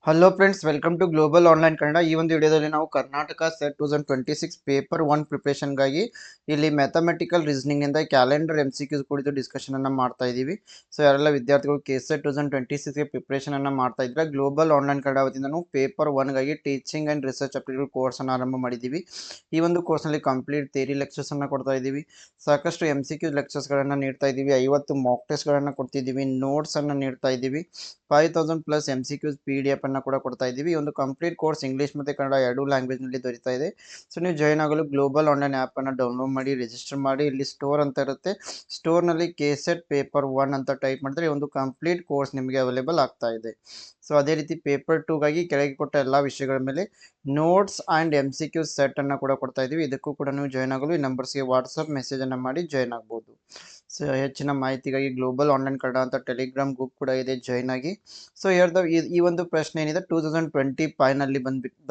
Hello friends, welcome to global online Kannada. ಈ ಒಂದು ವಿಡಿಯೋದಲ್ಲಿ ನಾವು ಕರ್ನಾಟಕ ಸೆಟ್ 2026 ಪೇಪರ್ 1 ಪ್ರಿಪ್ರೇಷನ್ಗಾಗಿ ಇಲ್ಲಿ ಮ್ಯಾಥಮೆಟಿಕಲ್ ರೀಸನಿಂಗ್ನಿಂದ ಕ್ಯಾಲೆಂಡರ್ MCQs ಕುರಿತು ಡಿಸ್ಕಷನನ್ನು ಮಾಡ್ತಾ ಇದ್ದೀವಿ. ಸೊ ಯಾರೆಲ್ಲ ವಿದ್ಯಾರ್ಥಿಗಳು KSET 2026ಗೆ ಪ್ರಿಪ್ರೇಷನನ್ನು ಮಾಡ್ತಾ ಇದ್ದಾರೆ, ಗ್ಲೋಬಲ್ ಆನ್ಲೈನ್ ಕನ್ನಡ ವತಿಯಿಂದ ನಾವು ಪೇಪರ್ 1ಗಾಗಿ ಟೀಚಿಂಗ್ ಆ್ಯಂಡ್ ರಿಸರ್ಚ್ ಅಪ್ಟಿಟ್ಯೂಡ್ ಕೋರ್ಸನ್ನು ಆರಂಭ ಮಾಡಿದ್ದೀವಿ. ಈ ಒಂದು ಕೋರ್ಸ್ನಲ್ಲಿ ಕಂಪ್ಲೀಟ್ ಥಿಯರಿ ಲೆಕ್ಚರ್ಸನ್ನು ಕೊಡ್ತಾ ಇದ್ದೀವಿ, ಸಾಕಷ್ಟು MCQ ಲೆಕ್ಚರ್ಸ್ಗಳನ್ನು ನೀಡ್ತಾ ಇದ್ದೀವಿ, 50 ಮಾಕ್ ಟೆಸ್ಟ್ಗಳನ್ನು ಕೊಡ್ತಿದ್ದೀವಿ, ನೋಟ್ಸನ್ನು ನೀಡ್ತಾ ಇದ್ದೀವಿ, 5000+ MCQs PDF ಅನ್ನು ಕೂಡ ಕೊಡ್ತಾ ಇದ್ದೀವಿ. ಈ ಒಂದು ಕಂಪ್ಲೀಟ್ ಕೋರ್ಸ್ ಇಂಗ್ಲೀಷ್ ಮತ್ತು ಕನ್ನಡ ಎರಡೂ ಲ್ಯಾಂಗ್ವೇಜ್ನಲ್ಲಿ ದೊರೀತಾ ಇದೆ. ಸೊ ನೀವು ಜಾಯ್ನ್ ಆಗಲು ಗ್ಲೋಬಲ್ ಆನ್ಲೈನ್ ಆ್ಯಪನ್ನು ಡೌನ್ಲೋಡ್ ಮಾಡಿ ರಿಜಿಸ್ಟರ್ ಮಾಡಿ. ಇಲ್ಲಿ ಸ್ಟೋರ್ ಅಂತ ಇರುತ್ತೆ, ಸ್ಟೋರ್ನಲ್ಲಿ KSET ಪೇಪರ್ 1 ಅಂತ ಟೈಪ್ ಮಾಡಿದ್ರೆ ಈ ಒಂದು ಕಂಪ್ಲೀಟ್ ಕೋರ್ಸ್ ನಿಮಗೆ ಅವೈಲೇಬಲ್ ಆಗ್ತಾ ಇದೆ. ಸೊ ಅದೇ ರೀತಿ ಪೇಪರ್ 2ಗಾಗಿ ಕೆಳಗೆ ಕೊಟ್ಟ ಎಲ್ಲ ವಿಷಯಗಳ ಮೇಲೆ ನೋಟ್ಸ್ ಆ್ಯಂಡ್ MCQ ಸೆಟ್ಟನ್ನು ಕೂಡ ಕೊಡ್ತಾ ಇದ್ದೀವಿ. ಇದಕ್ಕೂ ಕೂಡ ನೀವು ಜಾಯ್ನ್ ಆಗಲು ಈ ನಂಬರ್ಸ್ಗೆ ವಾಟ್ಸಪ್ ಮೆಸೇಜನ್ನು ಮಾಡಿ ಜಾಯ್ನ್ ಆಗ್ಬೋದು. ಸೊ ಹೆಚ್ಚಿನ ಮಾಹಿತಿಗಾಗಿ ಗ್ಲೋಬಲ್ ಆನ್ಲೈನ್ ಕನ್ನಡ ಅಂತ ಟೆಲಿಗ್ರಾಮ್ ಗ್ರೂಪ್ ಕೂಡ ಇದೆ, ಜಾಯ್ನ್ ಆಗಿ. ಸೊ ಈ ಒಂದು ಪ್ರಶ್ನೆ ಏನಿದೆ 2025ನಲ್ಲಿ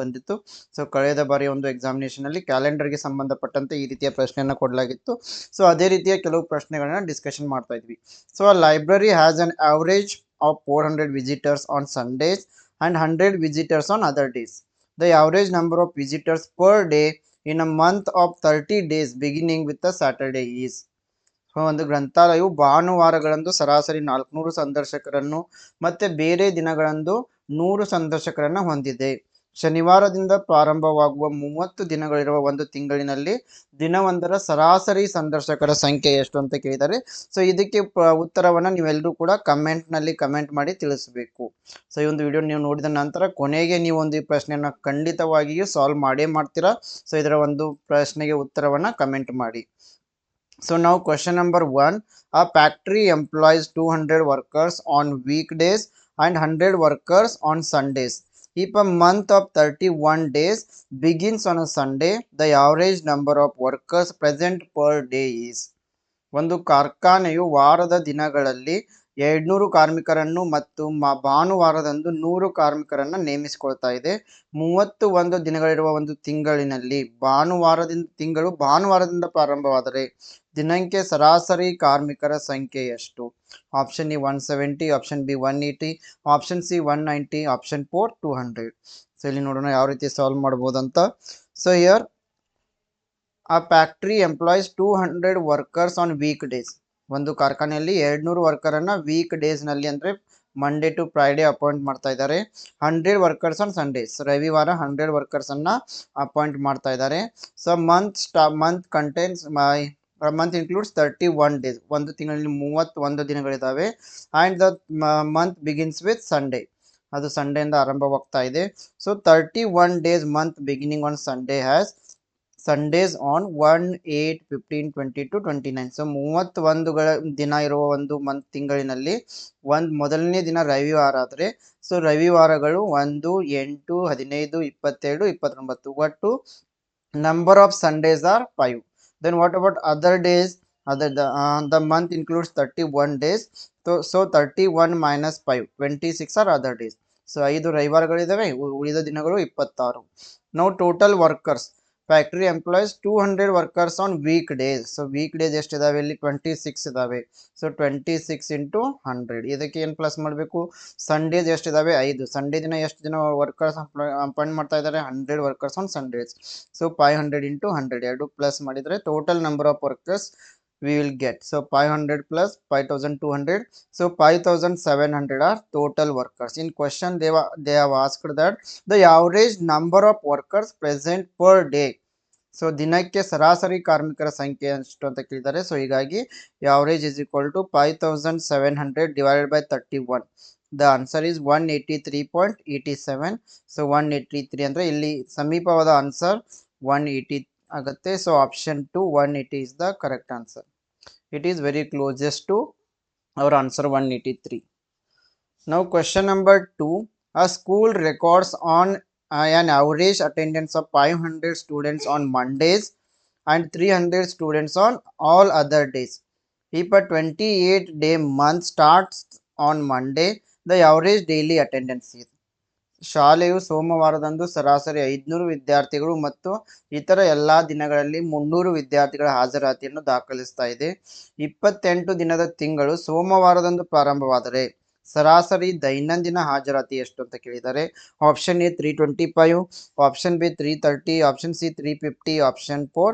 ಬಂದಿತ್ತು. ಸೊ ಕಳೆದ ಬಾರಿ ಒಂದು ಎಕ್ಸಾಮಿನೇಷನಲ್ಲಿ ಕ್ಯಾಲೆಂಡರ್ಗೆ ಸಂಬಂಧಪಟ್ಟಂತೆ ಈ ರೀತಿಯ ಪ್ರಶ್ನೆಯನ್ನು ಕೊಡಲಾಗಿತ್ತು. ಸೊ ಅದೇ ರೀತಿಯ ಕೆಲವು ಪ್ರಶ್ನೆಗಳನ್ನ ಡಿಸ್ಕಷನ್ ಮಾಡ್ತಾ ಇದ್ವಿ. ಸೊ ಆ library has an average of 400 visitors on Sundays and 100 visitors on other days. The average number of visitors per day in a month of 30 days beginning with the Saturday is. ಒಂದು ಗ್ರಂಥಾಲಯವು ಭಾನುವಾರಗಳಂದು ಸರಾಸರಿ 400 ಸಂದರ್ಶಕರನ್ನು ಮತ್ತೆ ಬೇರೆ ದಿನಗಳಂದು 100 ಸಂದರ್ಶಕರನ್ನು ಹೊಂದಿದೆ. ಶನಿವಾರದಿಂದ ಪ್ರಾರಂಭವಾಗುವ 30 ದಿನಗಳಿರುವ ಒಂದು ತಿಂಗಳಿನಲ್ಲಿ ದಿನವೊಂದರ ಸರಾಸರಿ ಸಂದರ್ಶಕರ ಸಂಖ್ಯೆ ಎಷ್ಟು ಅಂತ ಕೇಳಿದ್ದಾರೆ. ಸೊ ಇದಕ್ಕೆ ಉತ್ತರವನ್ನು ನೀವೆಲ್ಲರೂ ಕೂಡ ಕಮೆಂಟ್ನಲ್ಲಿ ಕಮೆಂಟ್ ಮಾಡಿ ತಿಳಿಸಬೇಕು. ಸೊ ಈ ಒಂದು ವಿಡಿಯೋ ನೀವು ನೋಡಿದ ನಂತರ ಕೊನೆಗೆ ನೀವು ಒಂದು ಈ ಪ್ರಶ್ನೆಯನ್ನು ಖಂಡಿತವಾಗಿಯೂ ಸಾಲ್ವ್ ಮಾಡೇ ಮಾಡ್ತೀರಾ. ಸೊ ಇದರ ಒಂದು ಪ್ರಶ್ನೆಗೆ ಉತ್ತರವನ್ನು ಕಮೆಂಟ್ ಮಾಡಿ. So now question number 1, a factory employs 200 workers on weekdays and 100 workers on Sundays. If a month of 31 days begins on a Sunday, the average number of workers present per day is. ಒಂದು ಕಾರ್ಖಾನೆಯು ವಾರದ ದಿನಗಳಲ್ಲಿ 200 ಕಾರ್ಮಿಕರನ್ನು ಮತ್ತು ಭಾನುವಾರದಂದು 100 ಕಾರ್ಮಿಕರನ್ನು ನೇಮಿಸಿಕೊಳ್ತಾ ಇದೆ. 31 ದಿನಗಳಿರುವ ಒಂದು ತಿಂಗಳಿನಲ್ಲಿ ಭಾನುವಾರದಿಂದ ಪ್ರಾರಂಭವಾದರೆ ದಿನಕ್ಕೆ ಸರಾಸರಿ ಕಾರ್ಮಿಕರ ಸಂಖ್ಯೆ ಎಷ್ಟು? Option A 170, option B 180, option C 190, option 4 200. So ಇಲ್ಲಿ ನೋಡೋಣ ಯಾವ ರೀತಿ ಸಾಲ್ವ್ ಮಾಡ್ಬೋದಂತ. ಸೊ ಹಿಯರ್ ಆ factory employs 200 workers on week days. ಒಂದು ಕಾರ್ಖಾನೆಯಲ್ಲಿ 200 ವರ್ಕರನ್ನು ವೀಕ್ ಡೇಸ್ನಲ್ಲಿ ಅಂದರೆ ಮಂಡೇ ಟು ಫ್ರೈಡೇ ಅಪಾಯಿಂಟ್ ಮಾಡ್ತಾ ಇದ್ದಾರೆ. 100 ವರ್ಕರ್ಸ್ ಆನ್ ಸಂಡೇಸ್, ರವಿವಾರ 100 ವರ್ಕರ್ಸನ್ನು ಅಪಾಯಿಂಟ್ ಮಾಡ್ತಾ ಇದ್ದಾರೆ. So month contains month includes 31 days. ಒಂದು ತಿಂಗಳಲ್ಲಿ 31 ದಿನಗಳಿದ್ದಾವೆ. And the month begins with Sunday, ಅದು ಸಂಡೇಯಿಂದ ಆರಂಭವಾಗ್ತಾ ಇದೆ. So 31 days month beginning on Sunday has Sundays on 1, 8, 15, 22, 29. So 31 ದಿನ ಇರುವ ಒಂದು ತಿಂಗಳಿನಲ್ಲಿ ಮೊದಲನೇ ದಿನ ರವಿವಾರ ಆದರೆ ಸೊ ರವಿವಾರಗಳು 1, 8, 15, 22, 29. ಒಟ್ಟು number of Sundays are 5. Then what about other days? The month includes 31 days. So 31 minus 5, 26 are other days. So 5 ರವಿವಾರಗಳಿದ್ದಾವೆ, ಉಳಿದ ದಿನಗಳು 26. Now total workers, factory employs 200 workers on week days. So week days ಎಷ್ಟಿದಾವೆ ಇಲ್ಲಿ 26 ಇದಾವೆ. So 26 into 100. ಇದಕ್ಕೆ ಏನು plus ಮಾಡಬೇಕು? Sundays ಎಷ್ಟಿದಾವೆ 5. Sunday ದಿನ ಎಷ್ಟು ಜನ ವರ್ಕರ್ಸ್ ಅಪಾಯಿಂಟ್ ಮಾಡ್ತಾ ಇದ್ದಾರೆ? 100 workers on Sundays. So 500 into 100 ಎರಡು ಪ್ಲಸ್ ಮಾಡಿದರೆ total number of workers we will get. So 500 plus 5200, so 5700 are total workers. In question they have asked that the average number of workers present per day. So ದಿನಕ್ಕೆ ಸರಾಸರಿ ಕಾರ್ಮಿಕರ ಸಂಖ್ಯೆ ಎಷ್ಟು ಅಂತ ಕೇಳಿದ್ದಾರೆ. So ಹೀಗಾಗಿ average is equal to 5700 divided by 31. The answer is 183.87. So 183 ಅಂದರೆ ಇಲ್ಲಿ ಸಮೀಪವಾದ ಆನ್ಸರ್ 180 ಆಗುತ್ತೆ. So option 2 180 is the correct answer. It is very closest to our answer 183. Now question number 2, a school records on an average attendance of 500 students on Mondays and 300 students on all other days. If a 28-day month starts on Monday, the average daily attendance is. ಶಾಲೆಯು ಸೋಮವಾರದಂದು ಸರಾಸರಿ 500 ವಿದ್ಯಾರ್ಥಿಗಳು ಮತ್ತು ಇತರ ಎಲ್ಲ ದಿನಗಳಲ್ಲಿ 300 ವಿದ್ಯಾರ್ಥಿಗಳ ಹಾಜರಾತಿಯನ್ನು ದಾಖಲಿಸ್ತಾ ಇದೆ. 28 ದಿನದ ತಿಂಗಳು ಸೋಮವಾರದಂದು ಪ್ರಾರಂಭವಾದರೆ ಸರಾಸರಿ ದೈನಂದಿನ ಹಾಜರಾತಿ ಎಷ್ಟು ಅಂತ ಕೇಳಿದ್ದಾರೆ. Option A 325, option B 330, option C 350, option 4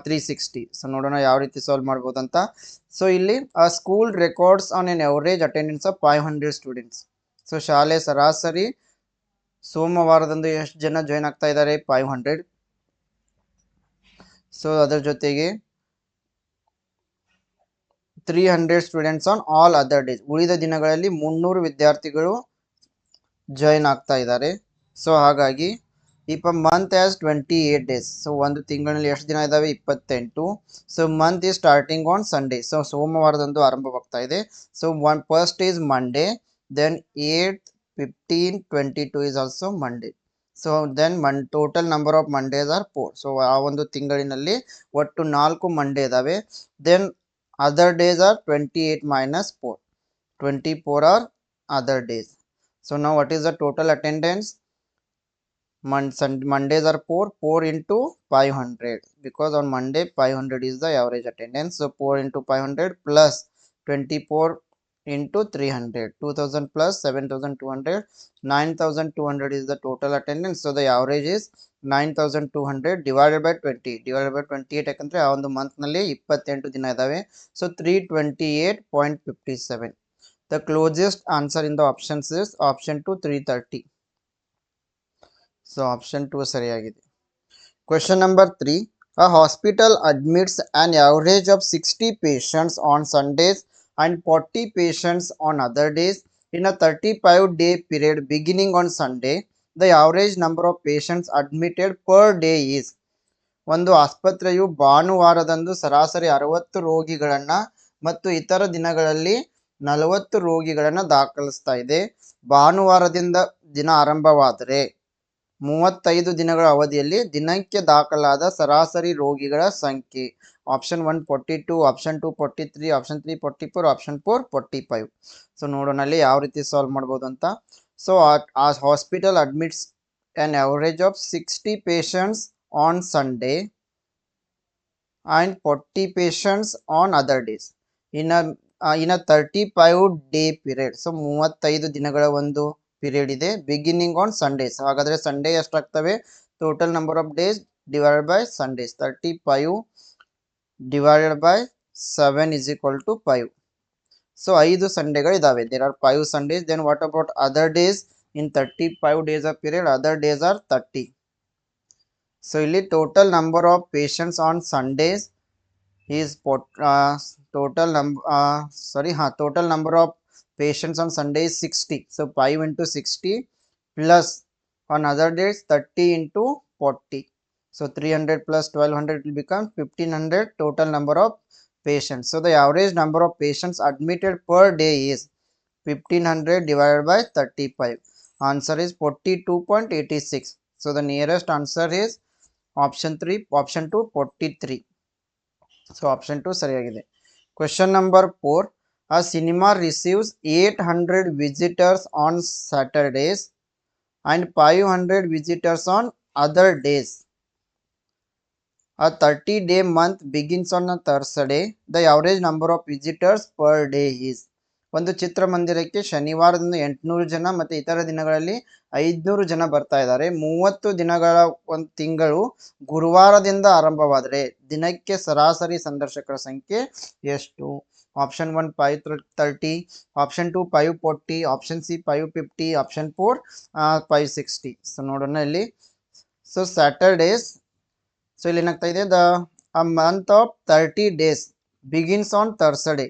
360. So ನೋಡೋಣ ಯಾವ ರೀತಿ ಸಾಲ್ವ್ ಮಾಡ್ಬೋದು ಅಂತ. ಸೊ ಇಲ್ಲಿ school records on N average attendance of 500 students. So ಶಾಲೆ ಸರಾಸರಿ ಸೋಮವಾರದಂದು ಎಷ್ಟು ಜನ ಜಾಯ್ನ್ ಆಗ್ತಾ ಇದ್ದಾರೆ? 500. ಸೊ ಅದರ ಜೊತೆಗೆ 300 students on all other days. ಉಳಿದ ದಿನಗಳಲ್ಲಿ 300 ವಿದ್ಯಾರ್ಥಿಗಳು ಜಾಯಿನ್ ಆಗ್ತಾ ಇದ್ದಾರೆ. ಸೊ ಹಾಗಾಗಿ if a month has 28 days. So ಒಂದು ತಿಂಗಳಲ್ಲಿ ಎಷ್ಟು ದಿನ ಇದಾವೆ? 28. So month is starting on Sunday. So ಸೋಮವಾರದಂದು ಆರಂಭವಾಗ್ತಾ ಇದೆ. So first is Monday, then 8, 15, 22 is also Monday. So then total number of Mondays are 4. So ಆ ಒಂದು ತಿಂಗಳಿನಲ್ಲಿ ಒಟ್ಟು 4 ಮಂಡೇ ಇದಾವೆ. Then other days are 28 minus 4. 24 are other days. So now what is the total attendance? Mondays are 4 into 500, because on Monday 500 is the average attendance. So 4 into 500 plus 24 into 300, 2000 plus 7200, 9200 is the total attendance. So the average is 9200 divided by 20, divided by 28. ಯಾಕಂದ್ರೆ ಆ ಒಂದು month ನಲ್ಲಿ 28 ದಿನ ಇದಾವೆ. So 328.57. The closest answer in the options is option 2, 330. So option 2 ಸರಿಯಾಗಿದೆ. Question number 3. A hospital admits an average of 60 patients on Sundays and 40 patients on other days. In a 35-day period beginning on Sunday, the average number of patients admitted per day is. ಒಂದು ಆಸ್ಪತ್ರೆಯು ಭಾನುವಾರದಂದು ಸರಾಸರಿ 60 ರೋಗಿಗಳನ್ನ ಮತ್ತು ಇತರ ದಿನಗಳಲ್ಲಿ 40 ರೋಗಿಗಳನ್ನ ದಾಖಲಿಸ್ತಾ ಇದೆ. ಭಾನುವಾರದಿಂದ ದಿನ ಆರಂಭವಾದರೆ 35 ದಿನಗಳ ಅವಧಿಯಲ್ಲಿ ದಿನಕ್ಕೆ ದಾಖಲಾದ ಸರಾಸರಿ ರೋಗಿಗಳ ಸಂಖ್ಯೆ. Option 1 42, option 2 43, option 3 44, option 4 45. So ನೋಡೋಣ ಅಲ್ಲಿ ಯಾವ ರೀತಿ ಸಾಲ್ವ್ ಮಾಡ್ಬೋದು ಅಂತ. ಸೊ ಆ hospital admits an average of 60 patients on Sunday and 40 patients on other days in a 35-day period. So 35 ದಿನಗಳ ಒಂದು ಪೀರಿಯಡ್ ಇದೆ. Beginning on Sundays. ಹಾಗಾದ್ರೆ ಸಂಡೇ ಎಷ್ಟಾಗ್ತವೆ? Total number of days divided by Sundays. 35 divided by 7 is equal to 5. So 5 ಸಂಡೇಗಳು ಇದಾವೆ. There are 5 Sundays. Then what about other days? In 35 days of period, other days are 30. So ಇಲ್ಲಿ total number of patients on Sundays is total number of patients on Sunday is 60. So 5 into 60 plus on other days 30 into 40. So 300 plus 1200 will become 1500 total number of patients. So the average number of patients admitted per day is 1500 divided by 35. Answer is 42.86. So the nearest answer is option 2 43. So option 2 ಸರಿಯಾಗಿದೆ. Question number 4. A cinema receives 800 visitors on Saturdays and 500 visitors on other days. A 30-day month begins on a Thursday. The average number of visitors per day is. ಒಂದು ಚಿತ್ರಮಂದಿರಕ್ಕೆ ಶನಿವಾರದಿಂದ 800 ಜನ ಮತ್ತು ಇತರ ದಿನಗಳಲ್ಲಿ 500 ಜನ ಬರ್ತಾ ಇದ್ದಾರೆ. 30 ದಿನಗಳ ಒಂದು ತಿಂಗಳು ಗುರುವಾರದಿಂದ ಆರಂಭವಾದರೆ ದಿನಕ್ಕೆ ಸರಾಸರಿ ಸಂದರ್ಶಕರ ಸಂಖ್ಯೆ ಎಷ್ಟು? Option 1 530, option 2 540, option C 550, option 4 560. So ನೋಡೋಣ ಇಲ್ಲಿ. So Saturdays. ಸೊ ಇಲ್ಲಿ ಏನಾಗ್ತಾ ಇದೆ? a month of 30 days begins on Thursday.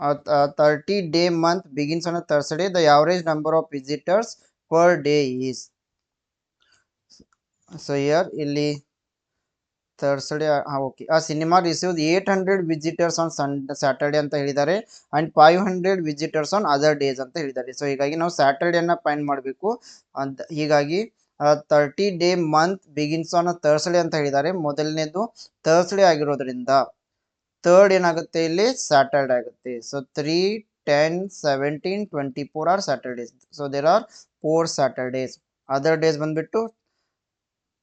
A 30-day month begins on a Thursday. The average number of visitors per day is. So here ಇಲ್ಲಿ Thursday. Okay. A cinema receives 800 visitors on Saturday ಅಂತ ಹೇಳಿದ್ದಾರೆ and 500 visitors on other days ಅಂತ ಹೇಳಿದ್ದಾರೆ. So ಹೀಗಾಗಿ ನಾವು Saturday ಅನ್ನ find ಮಾಡಬೇಕು. ಹೀಗಾಗಿ 30-day month begins on a Thursday ಅಂತ ಹೇಳಿದ್ದಾರೆ. ಮೊದಲನೇದು Thursday ಆಗಿರೋದ್ರಿಂದ ಥರ್ಡ್ ಏನಾಗುತ್ತೆ? ಇಲ್ಲಿ ಸ್ಯಾಟರ್ಡೆ ಆಗುತ್ತೆ. So 3, 10, 17, 24 are Saturdays. So there are 4 Saturdays. Other days ಬಂದ್ಬಿಟ್ಟು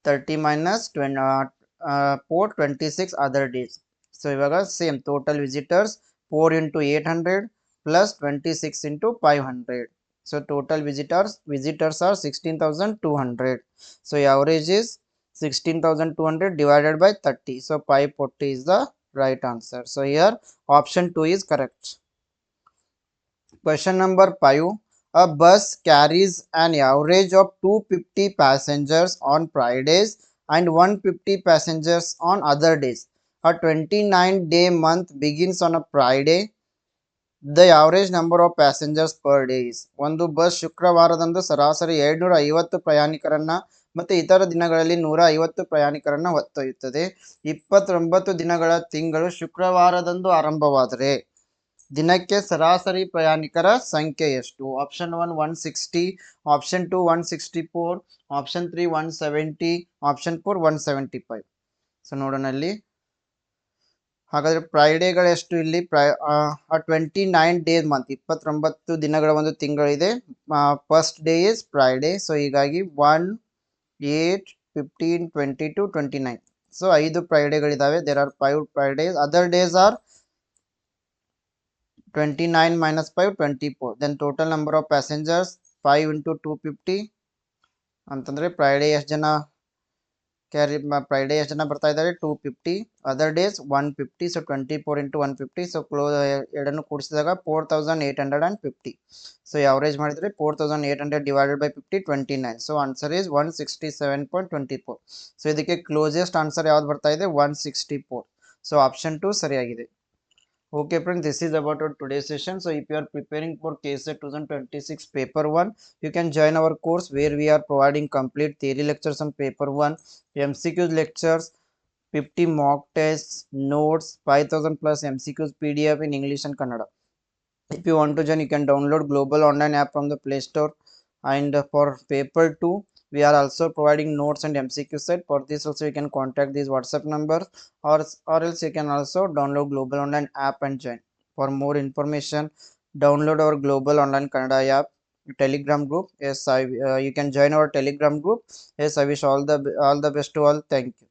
30 minus 4 26 ಅದರ್ ಡೇಸ್. ಸೊ ಇವಾಗ same total visitors 4 into 800 plus 26 into 500. So total visitors are 16,200. So average is 16,200 divided by 30. So 540 is the right answer. So here option 2 is correct. Question number 5. A bus carries an average of 250 passengers on Fridays and 150 passengers on other days. A 29-day month begins on a Friday. The average number of passengers per day is. ಒಂದು bus ಶುಕ್ರವಾರದಂದು ಸರಾಸರಿ 250 ಪ್ರಯಾಣಿಕರನ್ನ ಮತ್ತು ಇತರ ದಿನಗಳಲ್ಲಿ 150 ಪ್ರಯಾಣಿಕರನ್ನ ಹೊತ್ತೊಯ್ಯುತ್ತದೆ. 29 ದಿನಗಳ ತಿಂಗಳು ಶುಕ್ರವಾರದಂದು ಆರಂಭವಾದರೆ ದಿನಕ್ಕೆ ಸರಾಸರಿ ಪ್ರಯಾಣಿಕರ ಸಂಖ್ಯೆ ಎಷ್ಟು? Option 1 160, option 2 164, option 3 170, option 4 175. So ನೋಡೋಣ ಅಲ್ಲಿ. ಹಾಗಾದ್ರೆ ಫ್ರೈಡೇಗಳು ಎಷ್ಟು ಇಲ್ಲಿ? 29 ಡೇಸ್ ಮಂತ್, 29 ದಿನಗಳ ಒಂದು ತಿಂಗಳಿದೆ. First day is Friday. So ಹೀಗಾಗಿ 1, 8, 15, 22, 29. ಸೊ 5 ಫ್ರೈಡೇಗಳಿದಾವೆ. There are 5 Fridays. Other days are 29 minus 5, 24. Then total number of passengers 5 into 250 ಅಂತಂದ್ರೆ ಫ್ರೈಡೇ ಎಷ್ಟು ಜನ ಬರ್ತಾ ಇದ್ದಾರೆ? 250. Other days 150. So 24 into 150. So ಎರಡನ್ನು ಕೂಡಿಸಿದಾಗ 4,850. ಸೊ ಅವರೇಜ್ ಮಾಡಿದ್ರೆ 4,800 divided by 50, 29. So answer is 167.24. So ಇದಕ್ಕೆ ಕ್ಲೋಸೆಸ್ಟ್ ಆನ್ಸರ್ ಯಾವ್ದು ಬರ್ತಾ ಇದೆ? 164. ಸೊ ಆಪ್ಷನ್ 2 ಸರಿಯಾಗಿದೆ. Okay friends, this is about our today's session. So if you are preparing for KSET 2026 paper 1, you can join our course where we are providing complete theory lectures on paper 1, MCQs lectures, 50 mock tests, notes, 5,000 plus MCQs PDF in English and Kannada. If you want to join, you can download Global Online app from the Play Store. And for paper 2, we are also providing notes and MCQ set. For this also you can contact these WhatsApp numbers, or else you can also download Global Online app and join. For more information, download our Global Online Kannada app, Telegram group. Yes, you can join our Telegram group. Yes, I wish all the best to all. Thank you.